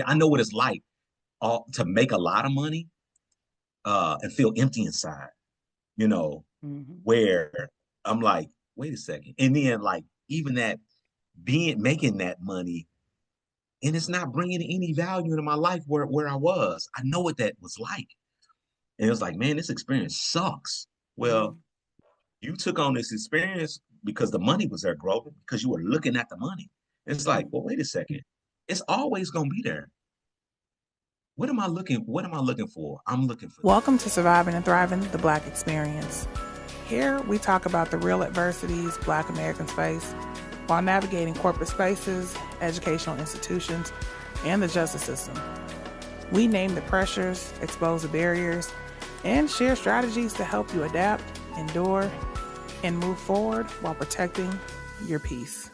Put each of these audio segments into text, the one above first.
I know what it's like to make a lot of money and feel empty inside, you know, Hmm. where I'm like, wait a second. And then like even that making that money and it's not bringing any value into my life where I was. I know what that was like. And it was like, man, this experience sucks. Well, Hmm. you took on this experience because the money was there, Grover, because you were looking at the money. It's like, well, wait a second. It's always gonna be there. What am I looking for? I'm looking for Welcome this. to Surviving and Thriving, the Black Experience. Here, we talk about the real adversities Black Americans face while navigating corporate spaces, educational institutions, and the justice system. We name the pressures, expose the barriers, and share strategies to help you adapt, endure, and move forward while protecting your peace.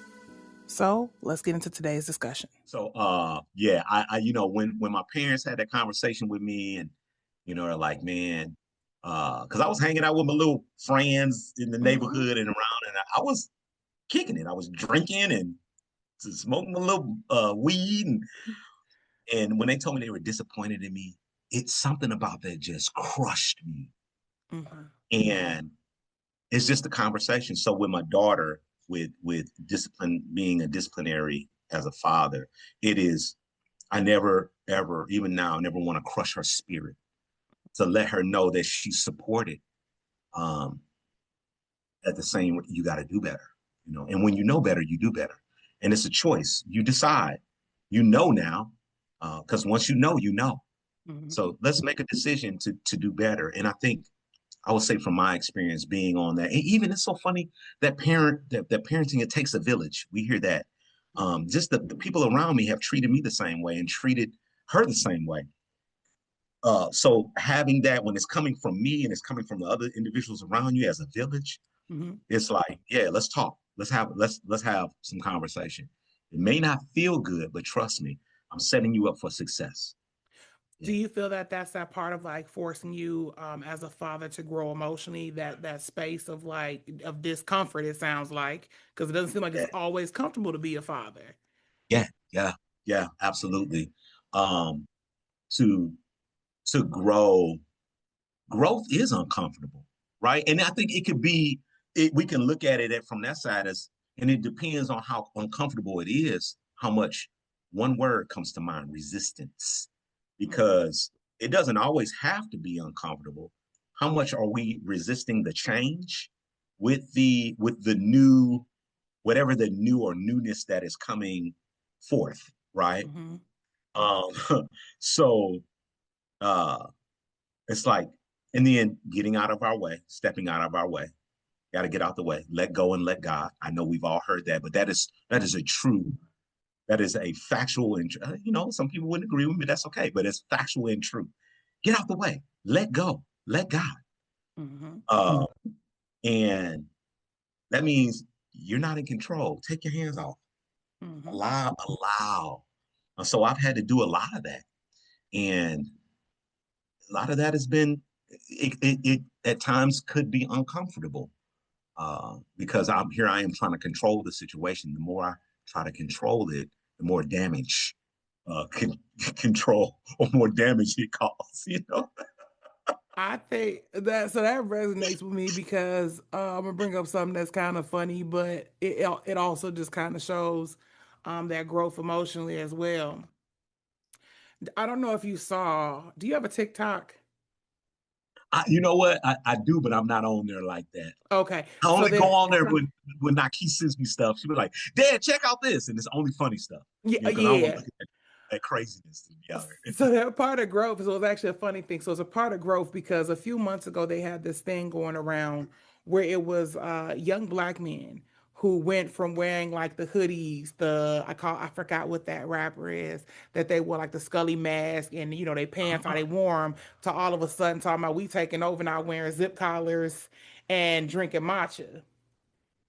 So, let's get into today's discussion. So yeah, I when my parents had that conversation with me and they're like, man, because I was hanging out with my little friends in the Mm-hmm. neighborhood and around and I was kicking it. I was drinking and smoking a little weed and when they told me they were disappointed in me, it's something about that just crushed me. Mm-hmm. And it's just a conversation. So with my daughter, with discipline being a disciplinary as a father, it is I never ever, even now, never want to crush her spirit to let her know that she's supported. Um, at the same, you got to do better, And when you know better, you do better, and it's a choice. You decide. You know now, because once you know, you know. Mm-hmm. So let's make a decision to do better. And I think I would say from my experience being on that, and even it's so funny that parenting it takes a village. We hear that. Just the people around me have treated me the same way and treated her the same way. So having that when it's coming from me and it's coming from the other individuals around you as a village, Mm-hmm. it's like, yeah, let's talk. Let's have some conversation. It may not feel good, but trust me, I'm setting you up for success. Do Yeah. you feel that that's that part of like forcing you as a father to grow emotionally, that space of like of discomfort, it sounds like, because it doesn't seem like it's Yeah. always comfortable to be a father. Yeah. Yeah. Yeah. Absolutely. Um, to to grow, growth is uncomfortable, right? And I think it could be we can look at it from that side as and it depends on how uncomfortable it is, how much one word comes to mind, resistance. Mhm. Because it doesn't always have to be uncomfortable. How much are we resisting the change with the new whatever the new or newness that is coming forth, right? Mhm. Um so uh it's like, in the end, getting out of our way, stepping out of our way. Got to get out the way, let go and let God. I know we've all heard that, but that is a true, that is a factual, and some people wouldn't agree with me. That's okay, but it's factual and true. Get out the way, let go, let God, Mhm. uh, and that means you're not in control. Take your hands off. Mhm. Allow. So I've had to do a lot of that, and a lot of that has been it at times could be uncomfortable because I am trying to control the situation. The more I try to control it, the more damage control or more damage it causes. I think that so that resonates with me because I'm gonna bring up something that's kind of funny, but it also just kind of shows that growth emotionally as well. I don't know if you saw. Do you have a TikTok? You know what? I do, but I'm not on there like that. Okay, I so only go there. on there when Nike sends me stuff. She be like, "Dad, check out this," and it's only funny stuff. Yeah, Because I don't want to yeah. look at that craziness to be out here. So that part of growth, so it's actually a funny thing. So it's a part of growth because a few months ago they had this thing going around where it was young Black men who went from wearing like the hoodies, I forgot what that rapper is, that they wore like the Scully mask and they pants how they wore them, to all of a sudden talking about we taking over now wearing zip collars and drinking matcha.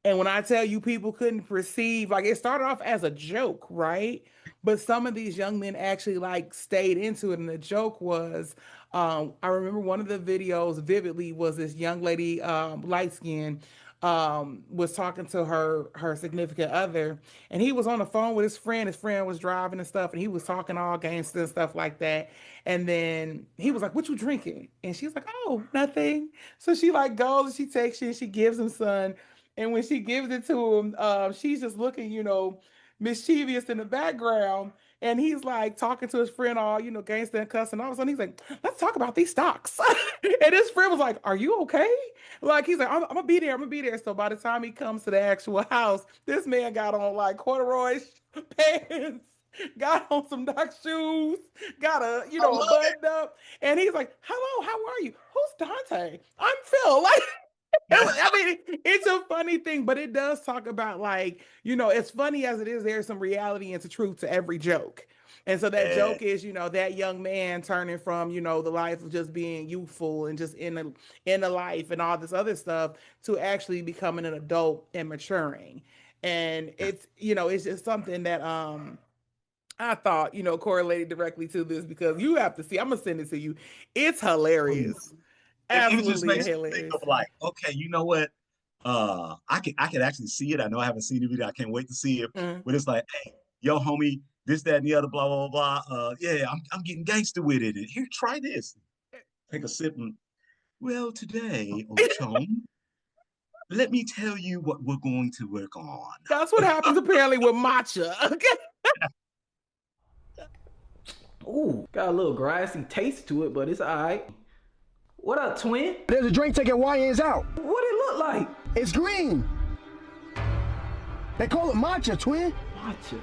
And when I tell you people couldn't perceive, like it started off as a joke, right? But some of these young men actually like stayed into it. And the joke was, I remember one of the videos vividly was this young lady, light skin. was talking to her significant other, and he was on the phone with his friend. His friend was driving and stuff, and he was talking all gangster and stuff like that. And then he was like, "What you drinking?" And she's like, "Oh, nothing." So she like goes and she takes it and she gives him some. And when she gives it to him, she's just looking, mischievous in the background. And he's like talking to his friend, all gangster and cussing. All of a sudden, he's like, "Let's talk about these stocks." And his friend was like, "Are you okay?" Like he's like, I'm gonna be there. I'm gonna be there. So by the time he comes to the actual house, this man got on like corduroy pants, got on some duck shoes, got I a love it. button up, and he's like, "Hello, how are you? Who's Dante? I'm Phil." Like I mean, it's a funny thing, but it does talk about like, as funny as it is, there's some reality and some truth to every joke. And so that Yeah. joke is, that young man turning from, the life of just being youthful and just in the life and all this other stuff to actually becoming an adult and maturing. And it's just something that I thought, correlated directly to this because you have to see, I'm gonna send it to you. It's hilarious. It just Absolutely makes me think hilarious. of like, okay, you know what? I can actually see it. I know I haven't seen the video. I can't wait to see it. Mhm. But it's like, hey, yo, homie, this, that, and the other, blah, blah, blah. Yeah, I'm getting gangster with it. And here, try this. Take a sip and well, today, oh chum, let me tell you what we're going to work on. That's what happens apparently with matcha. Okay. Ooh, got a little grassy taste to it, but it's alright. What up, twin? There's a drink taking YNs out. What it look like? It's green. They call it matcha, twin. Matcha.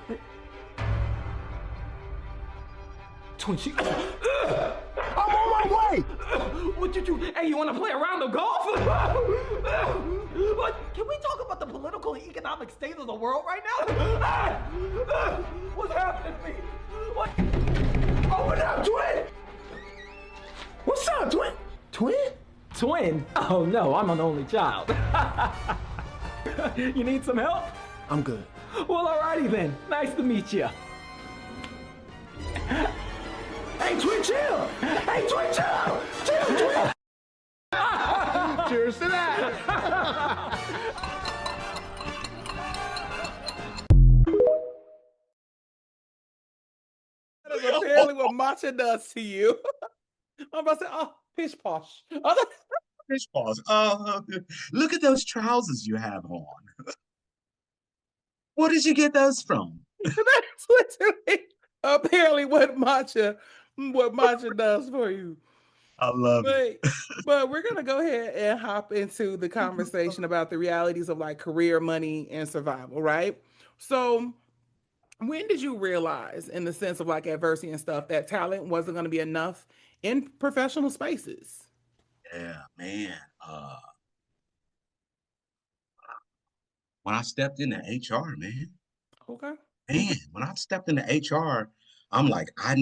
Twin, she. I'm on my way. What you do? Hey, you want to play a round of golf? What? Can we talk about the political and economic state of the world right now? What's happening to me? What? Open up, twin. What's up, twin? Twin? Twin? Oh no, I'm an only child. You need some help? I'm good. Well, alrighty then. Nice to meet you. Hey, twin, chill. Hey, twin, chill. Chill, twin. Cheers to that. That is apparently what matcha does to you. I'm about to say, oh, pish posh. Fish balls. Look at those trousers you have on. Where did you get those from? That's literally apparently what matcha does for you. I love it. But but we're gonna go ahead and hop into the conversation about the realities of like career, money, and survival, right? So when did you realize, in the sense of like adversity and stuff, that talent wasn't going to be enough in professional spaces? Yeah, man. When I stepped into HR, Okay. when I stepped into HR, I'm like, I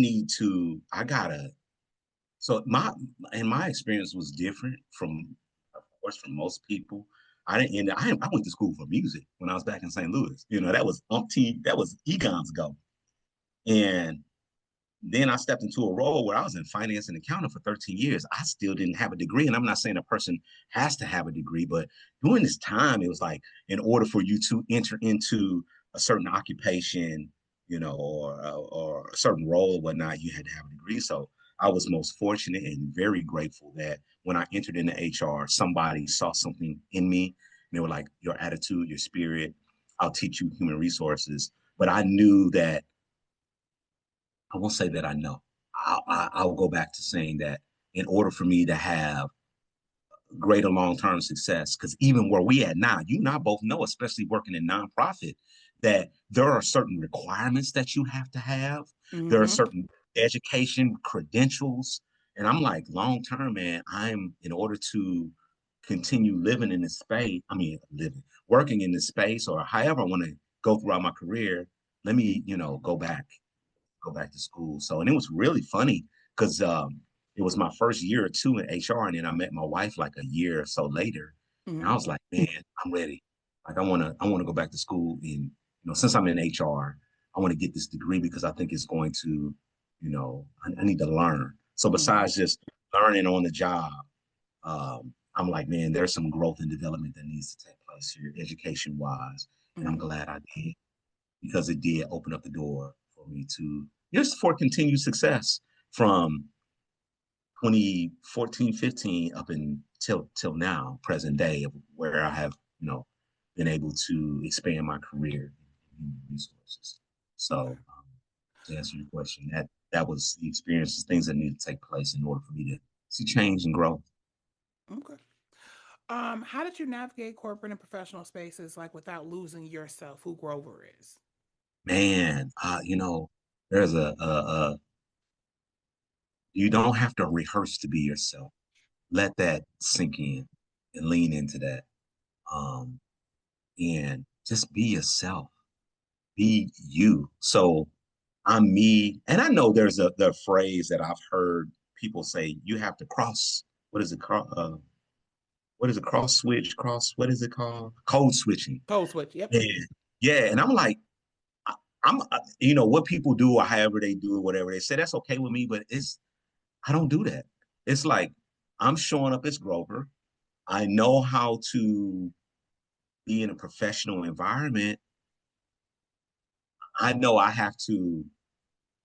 gotta. So my experience was different from, of course, from most people. I didn't end. I went to school for music when I was back in St. Louis. That was eons ago, and then I stepped into a role where I was in finance and accounting for 13 years. I still didn't have a degree. And I'm not saying a person has to have a degree, but during this time, it was like in order for you to enter into a certain occupation, or a certain role or whatnot, you had to have a degree. So I was most fortunate and very grateful that when I entered into HR, somebody saw something in me. And they were like, your attitude, your spirit, I'll teach you human resources. But I knew that I won't say that I know. I'll go back to saying that in order for me to have greater long-term success, because even where we at now, you and I both know, especially working in nonprofit, that there are certain requirements that you have to have. There are Mm-hmm. certain education credentials. And I'm like, long term, man, in order to continue living in this space, working in this space, or however I want to go throughout my career, let me, go back to school. So, and it was really funny because it was my first year or two in HR, and then I met my wife like a year or so later, and I Mm-hmm. was like, man, I'm ready. Like, I want to go back to school, and since I'm in HR, I want to get this degree because I think it's going to, I need to learn. So Mm-hmm. besides just learning on the job, I'm like, man, there's some growth and development that needs to take place here, education wise. And I'm Mm-hmm. glad I did because it did open up the door for me to just for continued success from 2014, 15 up until till now, present day, where I have, been able to expand my career in human resources. Okay. So to answer your question, that was the experiences, things that need to take place in order for me to see change and grow. Okay. How did you navigate corporate and professional spaces like without losing yourself, who Grover is? Man, there's you don't have to rehearse to be yourself. Let that sink in and lean into that. Um, and just be yourself, be you. So I'm me. And I know there's the phrase that I've heard people say, you have to cross, what is it called? What is it? Cross switch, what is it called? Code switching. Code switch. Yep. Yeah. Yeah. And I'm like, I'm, what people do or however they do it, whatever they say, that's okay with me, but I don't do that. It's like, I'm showing up as Grover. I know how to be in a professional environment. I know I have to,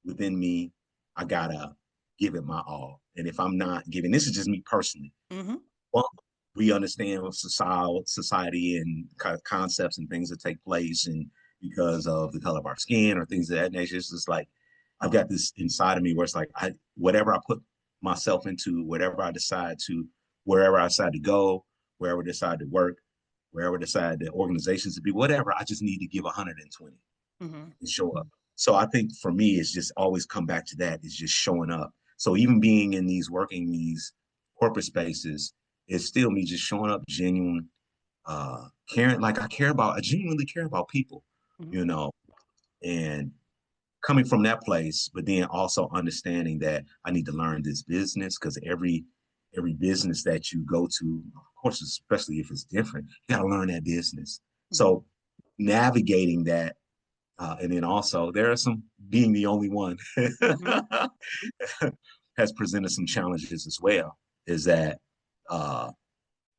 within me, I gotta give it my all. And if I'm not giving, this is just me personally. Mm-hmm. Well, we understand society and concepts and things that take place, and because of the color of our skin or things of that nature, it's just like I've got this inside of me where it's like whatever I put myself into, whatever I decide to, wherever I decide to go, wherever I decide to work, wherever I decide the organizations to be, whatever, I just need to give 120 Mm-hmm. and show up. So I think for me, it's just always come back to that. It's just showing up. So even being in these corporate spaces, it's still me just showing up genuine, caring, like I genuinely care about people, Mm-hmm. you know, and coming from that place, but then also understanding that I need to learn this business because every business that you go to, of course, especially if it's different, you got to learn that business. Mm-hmm. So navigating that and then also there are some being the only one Mm-hmm. has presented some challenges as well. Is that uh,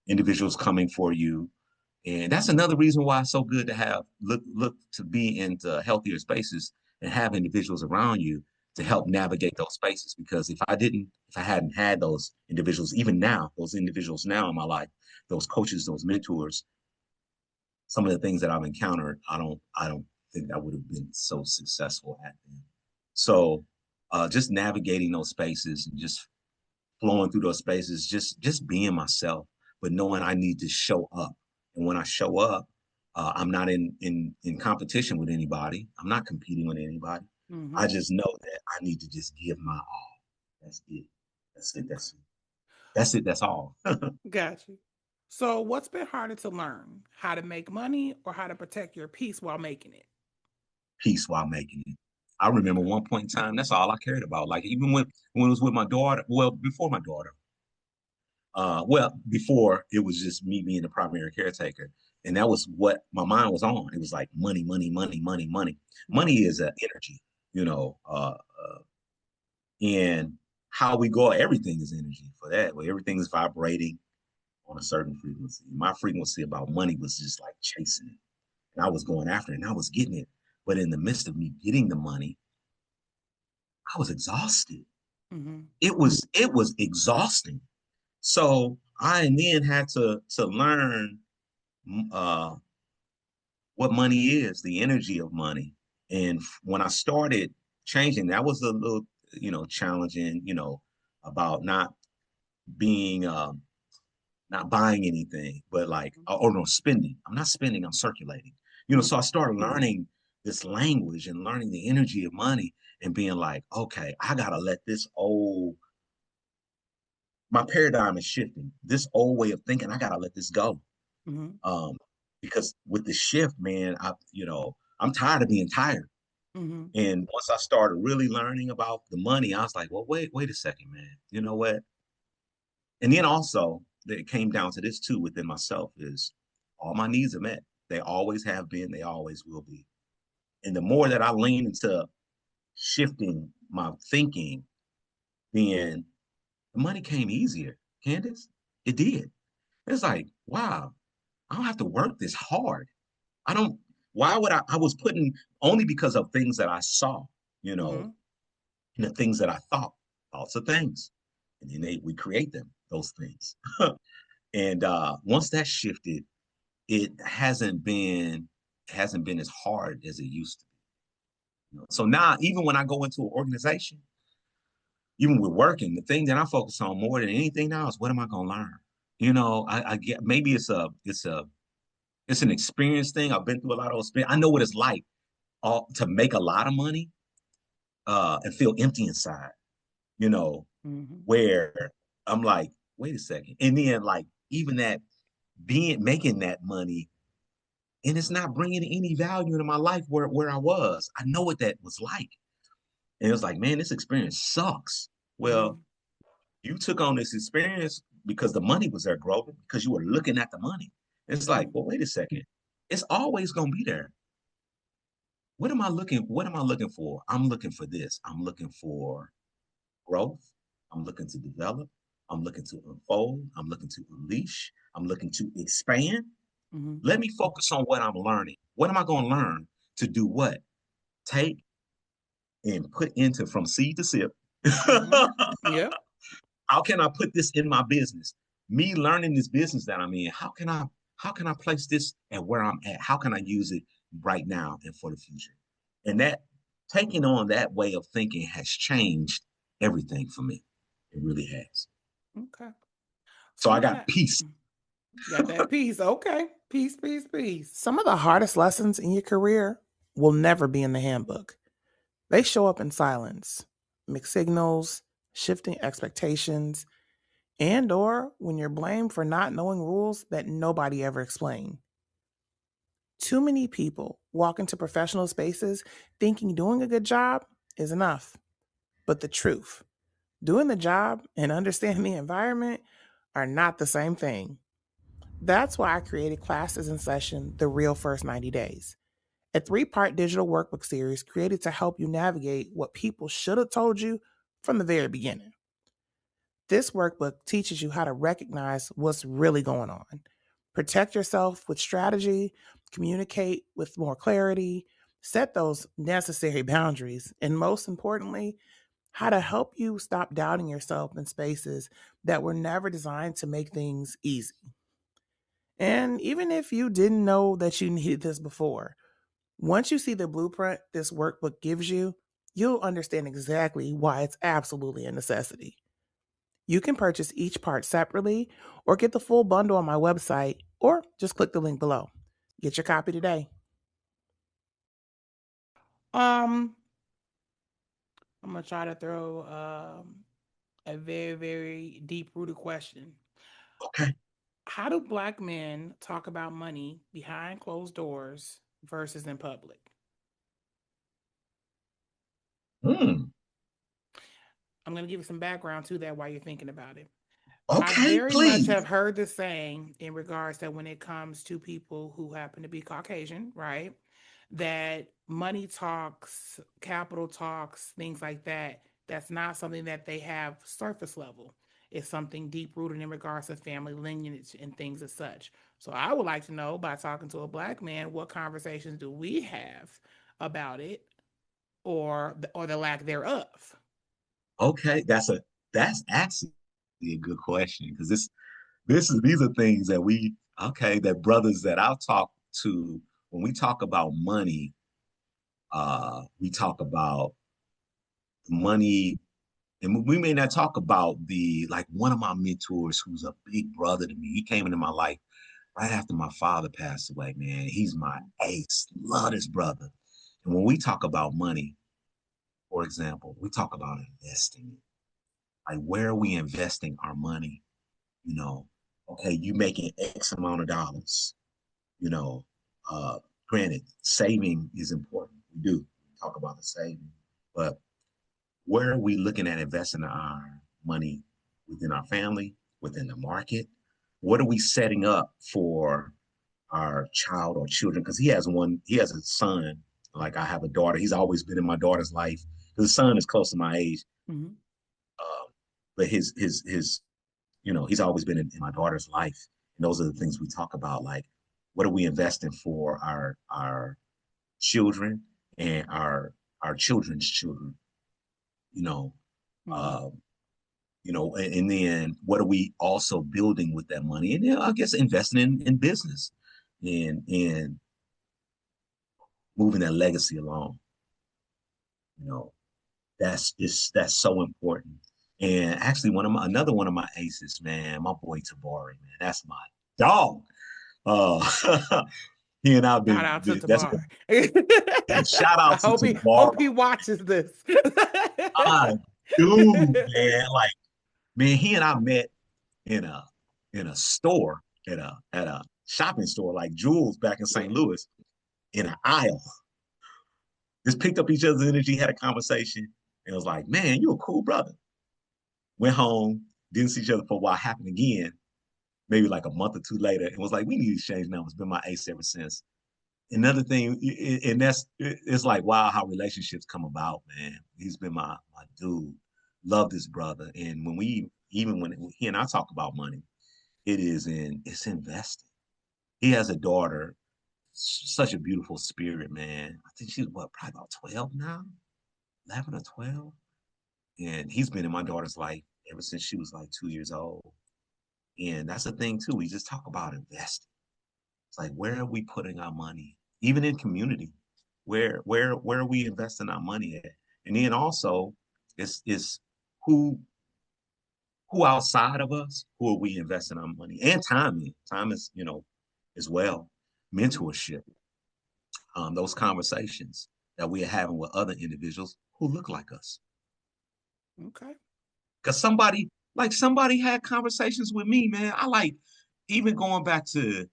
individuals coming for you, and that's another reason why it's so good to have look to be into healthier spaces and have individuals around you to Mm-hmm. help navigate those spaces. Because if I hadn't had those individuals, even now, those individuals now in my life, those coaches, those mentors, some of the things that I've encountered, I don't think I would have been so successful at them. So just navigating those spaces and just flowing through those spaces, just being myself, but knowing I need to show up. And when I show up, I'm not in competition with anybody. I'm not competing with anybody. Mm-hmm. I just know that I need to just give my all. That's it. That's it. That's it. That's it. That's all. Got you. So, what's been harder to learn? How to make money or how to protect your peace while making it? Peace while making it. I remember Okay. one point in time, that's all I cared about. Like even when it was with my daughter, well, before my daughter, before it was just me being the primary caretaker. And that was what my mind was on. It was like money, money, money, money, money. Mm-hmm. Money is an energy, you know, and how we go, everything is energy for that. Where everything is vibrating on a certain frequency. My frequency about money was just like chasing it. And I was going after it and I was getting it. But in the midst of me getting the money, I was exhausted. Mm-hmm. It was exhausting. So I then had to learn uh, what money is, the energy of money. And when I started changing, that was a little, challenging, about being, not buying anything, but like, or no, spending. I'm not spending, I'm circulating. Mm-hmm. So I started learning this language and learning the energy of money and being like, okay, I gotta let my paradigm is shifting. This old way of thinking, I gotta let this go. Mm-hmm. Um, because with the shift, man, I'm tired of being tired. Mm-hmm. And once I started really learning about the money, I was like, well, wait a second, man. You know what? And then also, it came down to this too within myself is all my needs are met. They always have been, they always will be. And the more that I lean into shifting my thinking, then the money came easier, Candice. It did. It's like, wow, I don't have to work this hard. I don't, why would I was putting only because of things that I saw, you know, Mm-hmm. and the things that I thoughts of things. And then we create them, those things. And once that shifted, it hasn't been as hard as it used to be. You know? So now, even when I go into an organization, even with working, the thing that I focus on more than anything now is what am I going to learn? You know, I get maybe it's an experience thing. I've been through a lot of experience. I know what it's like to make a lot of money and feel empty inside. You know, Mm-hmm. where I'm like, wait a second, and then like even that making that money and it's not bringing any value into my life where I was. I know what that was like. And it was like, man, this experience sucks. Mm-hmm. Well, you took on this experience because the money was there, Grover, because you were looking at the money. It's like, well, wait a second. It's always gonna be there. What am I looking for? I'm looking for this. I'm looking for growth. I'm looking to develop. I'm looking to unfold. I'm looking to unleash. I'm looking to expand. Mm-hmm. Let me focus on what I'm learning. What am I going to learn to do what? Take and put into from seed to sip. Mm-hmm. Yep. How can I put this in my business? Me learning this business that I'm in, how can I place this at where I'm at? How can I use it right now and for the future? And that taking on that way of thinking has changed everything for me. It really has. Okay. So So I'm I got gonna peace. got that piece. Okay. Peace, peace, peace. Some of the hardest lessons in your career will never be in the handbook. They show up in silence, mixed signals, shifting expectations, and or when you're blamed for not knowing rules that nobody ever explained. Too many people walk into professional spaces thinking doing a good job is enough. But the truth, doing the job and understanding the environment are not the same thing. That's why I created Classes in Session The Real First 90 Days, a 3-part digital workbook series created to help you navigate what people should have told you from the very beginning. This workbook teaches you how to recognize what's really going on, protect yourself with strategy, communicate with more clarity, set those necessary boundaries, and most importantly, how to help you stop doubting yourself in spaces that were never designed to make things easy. And even if you didn't know that you needed this before, once you see the blueprint this workbook gives you, you'll understand exactly why it's absolutely a necessity. You can purchase each part separately or get the full bundle on my website or just click the link below. Get your copy today. Um, I'm gonna try to throw a very, very deep rooted question. Okay. How do Black men talk about money behind closed doors versus in public? Hmm. I'm going to give you some background to that while you're thinking about it. I Okay, very much please. have heard the saying in regards to when it comes to people who happen to be Caucasian, right? That money talks, capital talks, things like that, that's not something that they have surface level. It's something deep rooted in regards to family lineage and things as such. So I would like to know by talking to a Black man, what conversations do we have about it or the lack thereof? Okay, that's actually a good question because these are things that that brothers that I've talked to when we talk about money, we talk about money and we may not talk about the like one of my mentors who's a big brother to me. He came into my life right after my father passed away, man. He's my ace. Love this brother. And when we talk about money, for example, we talk about investing. Like where are we investing our money? You know, okay, you making X amount of dollars, you know, uh, granted, saving is important. We do talk about the saving, but where are we looking at investing our money within our family, within the market? What are we setting up for our child or children? Because he has a son. Like I have a daughter. He's always been in my daughter's life. His son is close to my age, Mm-hmm. but his he's always been in my daughter's life. And those are the things we talk about, like what are we investing for our children and our children's children, you know, Mm-hmm. uh, and then what are we also building with that money? And I guess investing in business and moving that legacy along. You know, that's so important. And actually, another one of my aces, man, my boy Tabari, man, that's my dog. He and I've Shout been, out to that's Tamar. shout I out to hope Tabari. he watches this. I do, man. Like, man, he and I met in a store at a shopping store like Jules back in St. Yeah. Louis in an aisle. Just picked up each other's energy, had a conversation, and was like, "Man, you a cool brother." Went home, didn't see each other for a while. Happened again, maybe like a month or two later, and was like, "We need to exchange numbers." Been my ace ever since. Another thing, and it's like wow, how relationships come about, man. He's been my dude. Love this brother, and when he and I talk about money, it's invested. He has a daughter, such a beautiful spirit, man. I think she's probably about 12 now, 11 or 12. And he's been in my daughter's life ever since she was like 2 years old. And that's the thing too. We just talk about investing. It's like where are we putting our money? Even in community, where are we investing our money at? And then also, it's who who outside of us, who are we investing our money and time in? Time is, as well. Mentorship, those conversations that we are having with other individuals who look like us. Okay. Because somebody had conversations with me, man. I like even going back to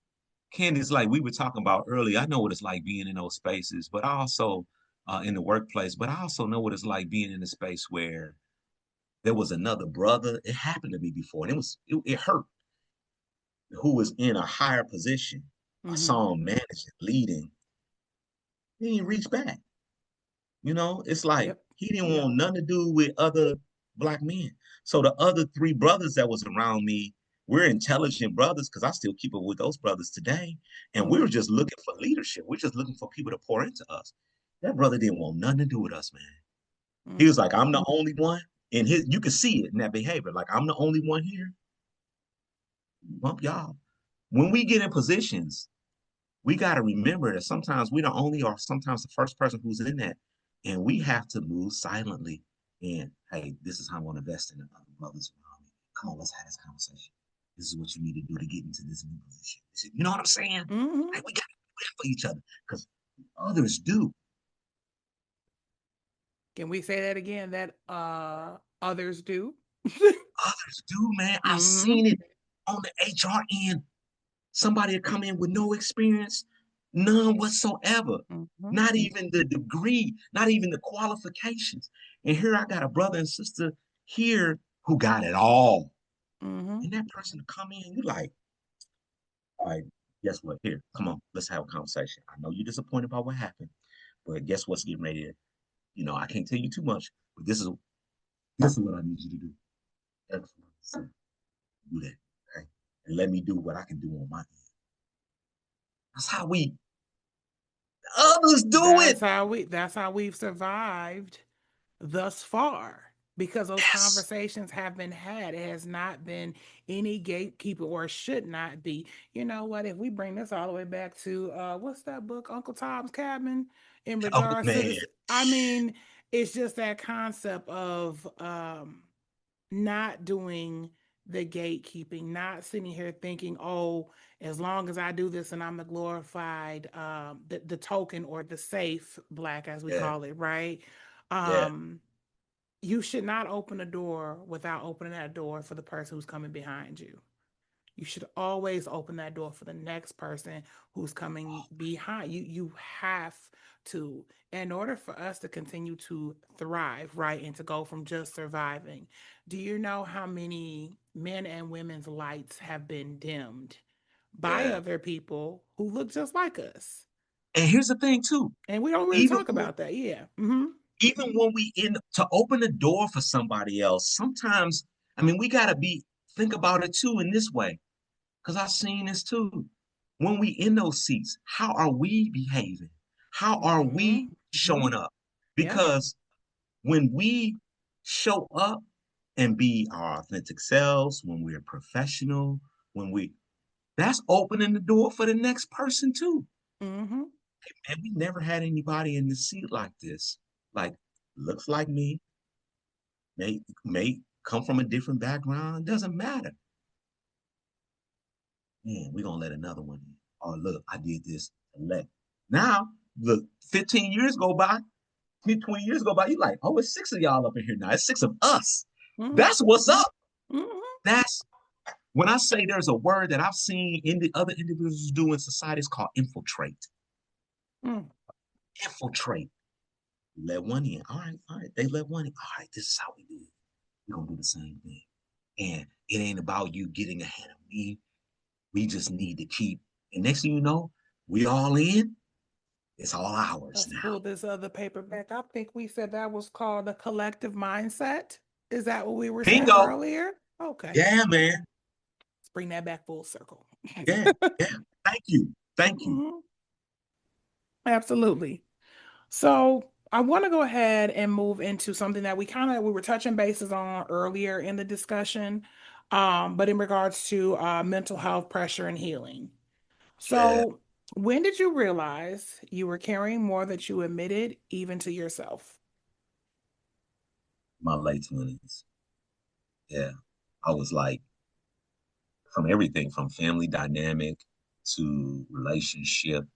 Candice, like we were talking about earlier. I know what it's like being in those spaces, but I also in the workplace, but I also know what it's like being in a space where there was another brother. It happened to me before, and it hurt. Who was in a higher position? I Mm-hmm. saw him managing, leading. He didn't reach back. It's like Yep. he didn't Yep. want nothing to do with other black men. So the other three brothers that was around me, we're intelligent brothers because I still keep up with those brothers today. And we Mm-hmm. were just looking for leadership. We're just looking for people to pour into us. That brother didn't want nothing to do with us, man. He Mm. was like, I'm the only one. And you could see it in that behavior. Like, I'm the only one here. Bump y'all. When we get in positions, we got to remember that sometimes we the only or sometimes the first person who's in that. And we have to move silently. And hey, this is how I want to invest in the other brothers around me. Come on, let's have this conversation. This is what you need to do to get into this new position. You know what I'm saying? Mm-hmm. Like we got to do that for each other because others do. Can we say that again? That others do. Others do, man. I've Mm-hmm. seen it on the HR end. Somebody will come in with no experience, none whatsoever, Mm-hmm. not even the degree, not even the qualifications. And here I got a brother and sister here who got it all. Mm-hmm. And that person to come in, you like, all right, guess what? Here, come on, let's have a conversation. I know you're disappointed about what happened, but guess what's getting ready to, I can't tell you too much, but this is what I need you to do. Excellent. So do that. Okay. And let me do what I can do on my end. That's how we others do it. That's how we've survived thus far because those Yes. conversations have been had. It has not been any gatekeeper or should not be. You know what? If we bring this all the way back to what's that book, Uncle Tom's Cabin, in Oh regards to man. this, I mean, it's just that concept of not doing the gatekeeping, not sitting here thinking, oh, as long as I do this and I'm the glorified, the token or the safe black, as we Yeah. call it, right? Yeah. Um, you should not open a door without opening that door for the person who's coming behind you. You should always open that door for the next person who's coming behind you. You have to, in order for us to continue to thrive, right, and to go from just surviving. Do you know how many men and women's lights have been dimmed by Yeah. other people who look just like us? And here's the thing too. And we don't really Even talk when, about that. Yeah. Mm-hmm. even when we in to open the door for somebody else, sometimes I mean we gotta think about it too in this way. because I've seen this too. When we in those seats, how are we behaving? How are we showing up? Yeah. Because when we show up and be our authentic selves, when we're professional, that's opening the door for the next person too. Mm-hmm. And we never had anybody in the seat like this. Like, looks like me, may come from a different background, doesn't matter. Man, we're gonna let another one in. Oh, look, I did this. Let now look, 15 years go by, 20 years go by, you're like, oh, it's 6 of y'all up in here now. It's 6 of us. Mm-hmm. That's what's up. Mm-hmm. That's when I say there's a word that I've seen in the other individuals do in society, it's called infiltrate. Mm. Infiltrate. Let one in. All right. They let one in. All right, this is how we do it. We're gonna do the same thing. And it ain't about you getting ahead of me. We just need to keep. And next thing you know, we all in. It's all ours Let's now. pull this other paper back. I think we said that was called a collective mindset. Is that what we were saying Bingo. earlier? Okay. Yeah, man. Let's bring that back full circle. Yeah. Yeah. Thank you. Thank you. Mhm. Absolutely. So I want to go ahead and move into something that we were touching bases on earlier in the discussion, but in regards to mental health pressure and healing. Yeah. So when did you realize you were carrying more than you admitted, even to yourself? My late 20s. Yeah. I was like, from everything from family dynamic to relationships,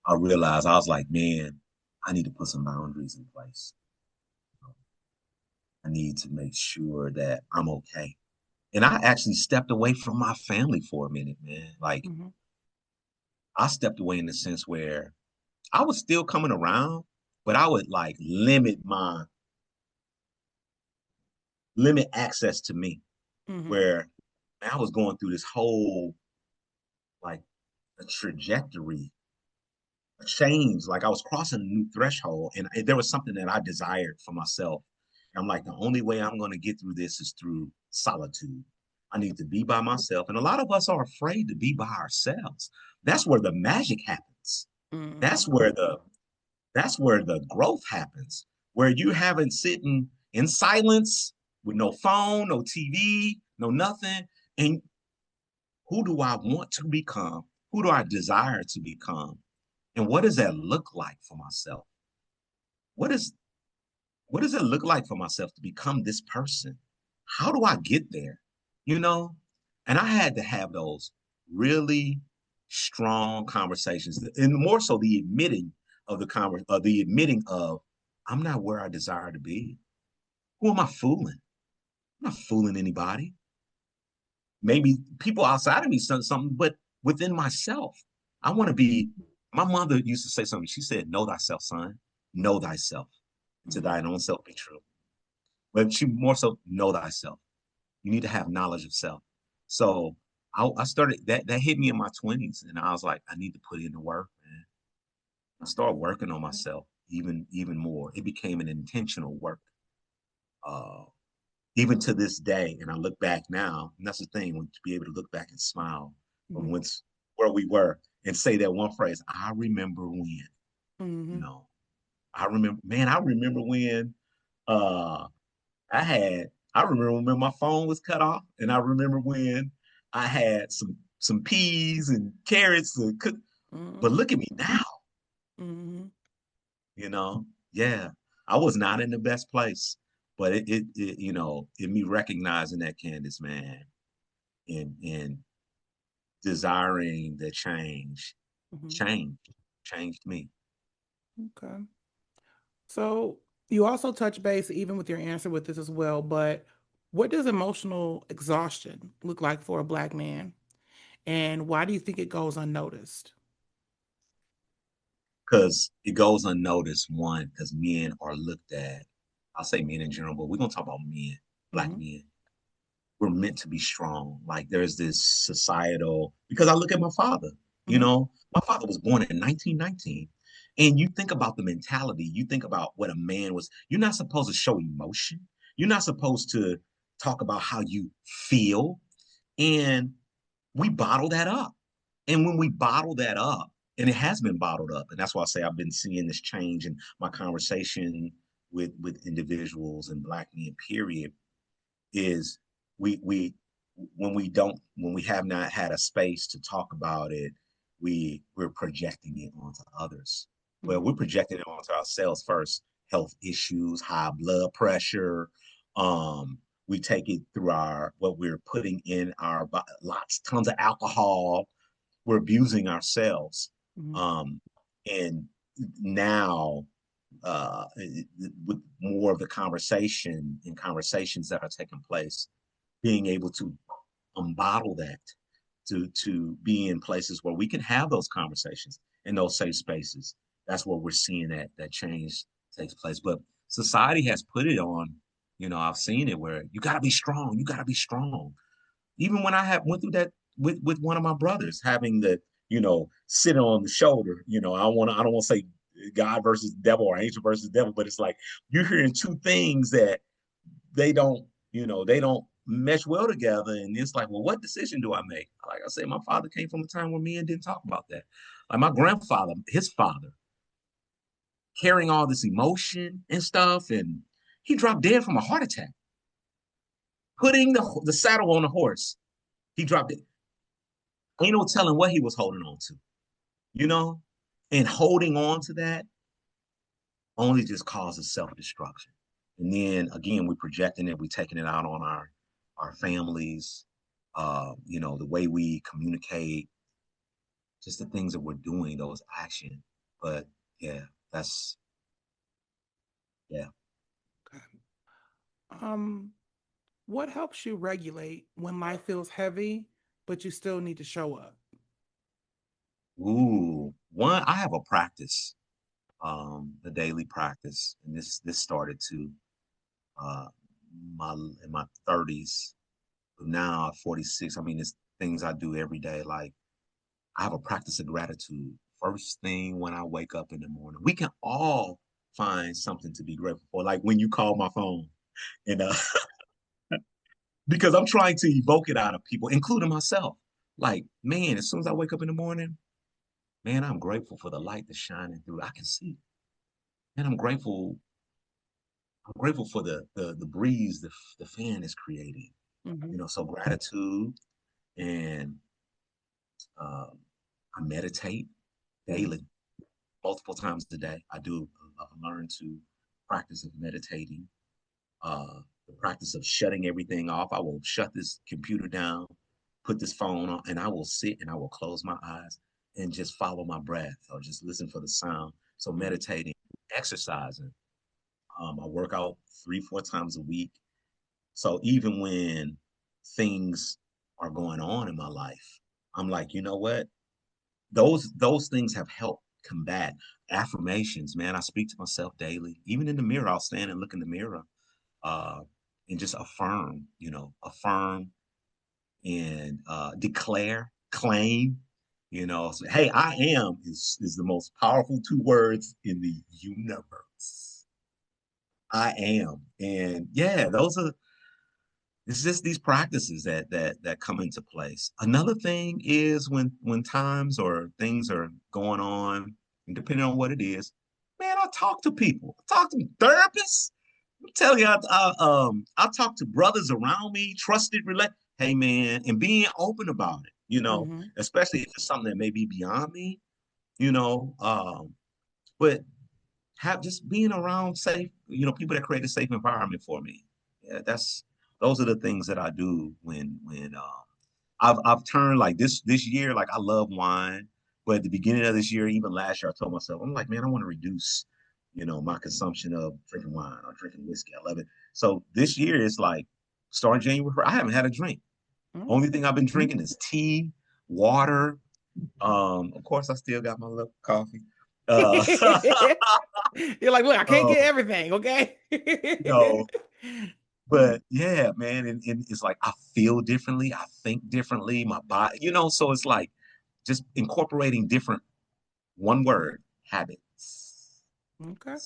I realized I was like, man, I need to put some boundaries in place. I need to make sure that I'm okay. And I actually stepped away from my family for a minute, man. Like Mm-hmm. I stepped away in the sense where I was still coming around, but I would like limit access to me Mm-hmm. where I was going through this whole like a trajectory, a change. Like I was crossing a new threshold, and there was something that I desired for myself. And I'm like, the only way I'm going to get through this is through solitude. I need to be by myself, and a lot of us are afraid to be by ourselves. That's where the magic happens. That's Mm-hmm. where the that's where the growth happens. Where you haven't sitting in silence with no phone, no TV, no nothing, and who do I want to become? Who do I desire to become? And what does that look like for myself? What is what does it look like for myself to become this person? How do I get there? You know? And I had to have those really strong conversations, and more so the admitting of I'm not where I desire to be. Who am I fooling? I'm not fooling anybody. Maybe people outside of me said something, but within myself, I want to be. My mother used to say something. She said, "Know thyself, son. Know thyself. To Mm-hmm. thine own self be true." But she more so know thyself. You need to have knowledge of self. So I started that hit me in my 20s, and I was like, I need to put in the work, man. I started working on myself even more. It became an intentional work. Uh, Even to this day, and I look back now, and that's the thing, when to be able to look back and smile from Mm-hmm. where we were and say that one phrase, I remember when, you Mm-hmm. know, I remember when uh I remember when my phone was cut off, and I remember when I had some peas and carrots to cook. But Mm-hmm. look at me now, Mm-hmm. you know. Yeah, I was not in the best place, but in me recognizing that, Candice, man, and desiring the Mm-hmm. changed me. Okay. So you also touch base even with your answer with this as well, but what does emotional exhaustion look like for a Black man? And why do you think it goes unnoticed? Because it goes unnoticed. One, because men are looked at. I'll say men in general, but we're gonna talk about men, Black Mm-hmm. men. We're meant to be strong. Like there's this societal, because I look at my father, Mm-hmm. my father was born in 1919. And you think about the mentality, you think about what a man was, you're not supposed to show emotion. You're not supposed to talk about how you feel. And we bottle that up. And when we bottle that up, and it has been bottled up, and that's why I say I've been seeing this change in my conversation with individuals and Black men, period, is we when we have not had a space to talk about it, we're projecting it onto others. Well, we're projecting it onto ourselves first. Health issues, high blood pressure. We take it through our what we're putting in our lots, tons of alcohol. We're abusing ourselves. And now with more of the conversation and conversations that are taking place, being able to unbottle that, to be in places where we can have those conversations in those safe spaces. That's where we're seeing that change takes place. But society has put it on, I've seen it where you got to be strong. You got to be strong. Even when I went through that with one of my brothers, having the, sit on the shoulder, I don't want to say God versus devil or angel versus devil, but it's like you're hearing two things that they don't mesh well together. And it's like, well, what decision do I make? Like I say, my father came from a time where men didn't talk about that. Like my grandfather, his father, carrying all this emotion and stuff, and he dropped dead from a heart attack. Putting the saddle on the horse, he dropped it. Ain't no telling what he was holding on to, you know? And holding on to that only just causes self-destruction. And then again, we're projecting it, we're taking it out on our families, the way we communicate, just the things that we're doing, those actions. But yeah, that's yeah. What helps you regulate when life feels heavy, but you still need to show up? One, I have a practice, a daily practice, and this started to uh in my 30s. But now at 46, I mean, it's things I do every day. Like I have a practice of gratitude. First thing when I wake up in the morning, we can all find something to be grateful for. Like when you call my phone, and because I'm trying to evoke it out of people, including myself. Like, man, as soon as I wake up in the morning, man, I'm grateful for the light that's shining through. I can see. And I'm grateful. I'm grateful for the breeze the fan is creating. So gratitude, and I meditate daily, multiple times a day. I've learned to practice of meditating, the practice of shutting everything off. I will shut this computer down, put this phone on, and I will sit and I will close my eyes and just follow my breath or just listen for the sound. So meditating, exercising. I work out 3, 4 times a week. So even when things are going on in my life, I'm like, you know what? Those things have helped combat. Affirmations, man. I speak to myself daily. Even in the mirror, I'll stand and look in the mirror, uh, and just affirm and declare, claim. So, hey, I am is the most powerful 2 words in the universe. I am, and yeah, those are. It's just these practices that come into place. Another thing is when times or things are going on, and depending on what it is, man, I talk to people. I talk to therapists. I'm telling you, I talk to brothers around me, trusted relate. Hey, man, and being open about it. Especially if it's something that may be beyond me. You know, but have just being around safe, people that create a safe environment for me. Yeah, those are the things that I do when I've turned like this year, like I love wine, but at the beginning of this year, even last year, I told myself, I'm like, man, I want to reduce, my consumption of drinking wine or drinking whiskey. I love it. So this year is like starting January, I haven't had a drink. Only thing I've been drinking is tea, water. Of course, I still got my little coffee. You're like, look, I can't get um, everything, okay? no, but yeah, man, and it's like I feel differently, I think differently, my body, so it's like just incorporating different one word habits. Okay.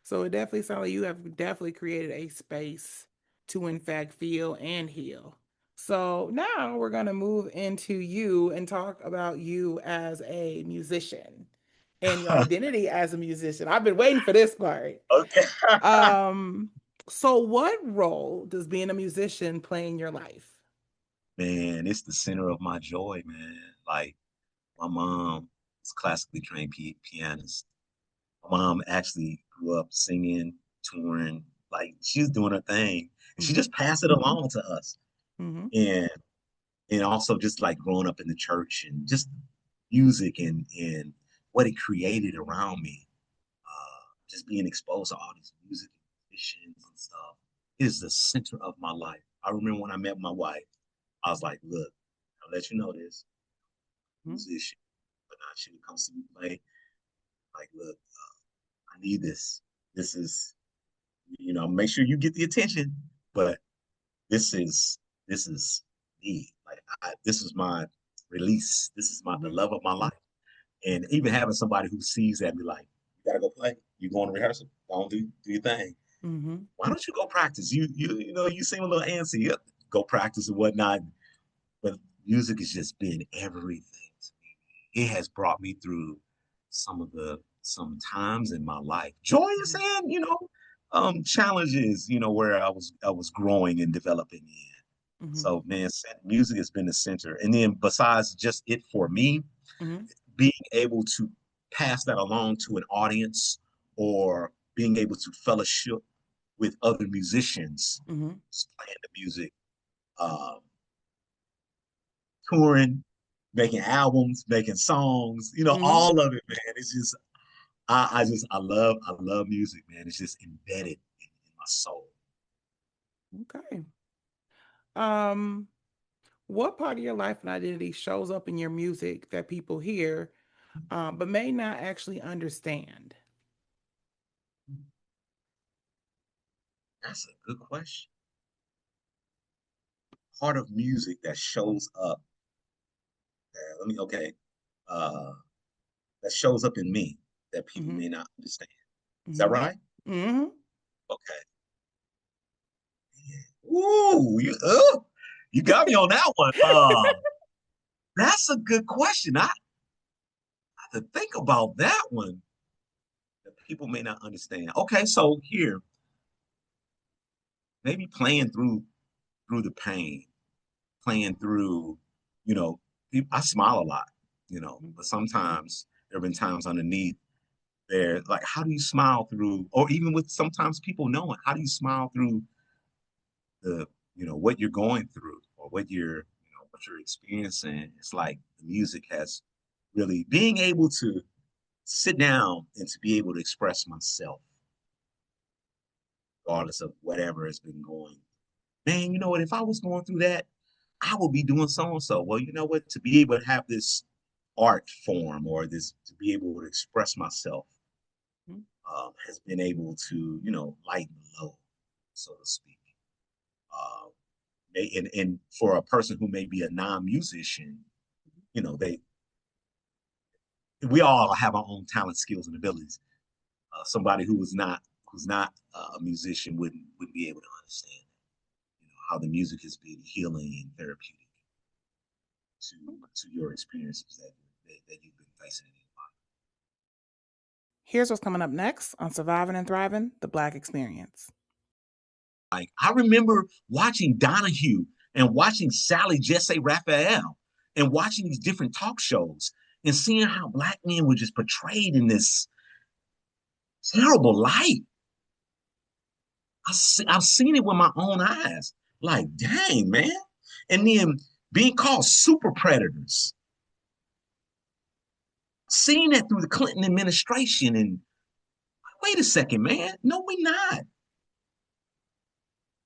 So it definitely sounds like you have definitely created a space to, in fact, feel and heal. So now we're going to move into you and talk about you as a musician and your identity as a musician. I've been waiting for this part. Okay. Um, so what role does being a musician play in your life? Man, it's the center of my joy, man. Like my mom is classically trained pianist. My mom actually grew up singing, touring, like she was doing her thing. And she Mm-hmm. just passed it along to us. Mm-hmm. And also just like growing up in the church and just music and what it created around me. Just being exposed to all these music and musicians and stuff is the center of my life. I remember when I met my wife, I was like, look, I'll let you know this. Musician, but now she would come see me play. Like, look, I need this. This is, make sure you get the attention, but this is this is me. Like, this is my release. This is the Mm-hmm. love of my life. And even having somebody who sees that, be like, you gotta go play. You going to rehearsal? Go on, do your thing. Mm-hmm. Why don't you go practice? You seem a little antsy. Yep, go practice and whatnot. But music has just been everything to me. It has brought me through some times in my life, joyous and challenges. Where I was growing and developing in. Mm-hmm. So man, music has been the center. And then besides just it for me, Mm-hmm. being able to pass that along to an audience or being able to fellowship with other musicians Mm-hmm. playing the music, um, touring, making albums, making songs, Mm-hmm. all of it, man. It's just I love music, man. It's just embedded in my soul. Okay. Um, what part of your life and identity shows up in your music that people hear, but may not actually understand? That's a good question. Part of music that shows up. Okay. Uh, that shows up in me that people Mm-hmm. may not understand. Is that Mm-hmm. right? Mm-hmm. Okay. Ooh, you got me on that one. That's a good question. I have to think about that one that people may not understand. Okay, so here, maybe playing through the pain, playing through, you know, I smile a lot, but sometimes there have been times underneath there, like, how do you smile through, or even with sometimes people knowing, how do you smile through the, what you're going through or what you're experiencing? It's like the music has really being able to sit down and to be able to express myself, regardless of whatever has been going. Man, you know what? If I was going through that, I would be doing so and so. Well, you know what? To be able to have this art form or this to be able to express myself has been able to, lighten the load, so to speak. Uh, and for a person who may be a non-musician, they we all have our own talent, skills, and abilities. Somebody who's not a musician wouldn't be able to understand, how the music has been healing and therapeutic to your experiences that you've been facing in your life. Here's what's coming up next on Surviving and Thriving, the Black Experience. Like I remember watching Donahue and watching Sally Jesse Raphael and watching these different talk shows and seeing how black men were just portrayed in this terrible light. I've seen it with my own eyes. Like, dang, man. And then being called super predators. Seeing that through the Clinton administration and wait a second, man. No, we're not.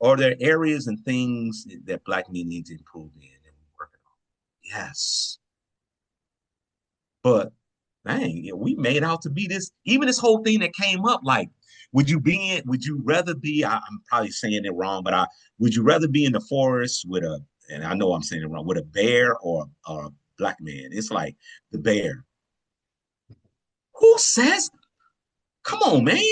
Are there areas and things that black men need to improve in and we're working on? Yes. But dang, we made out to be this, even this whole thing that came up, like, would you rather be, I'm probably saying it wrong, but would you rather be in the forest with and I know I'm saying it wrong, with a bear or a black man? It's like the bear. Who says, come on, man.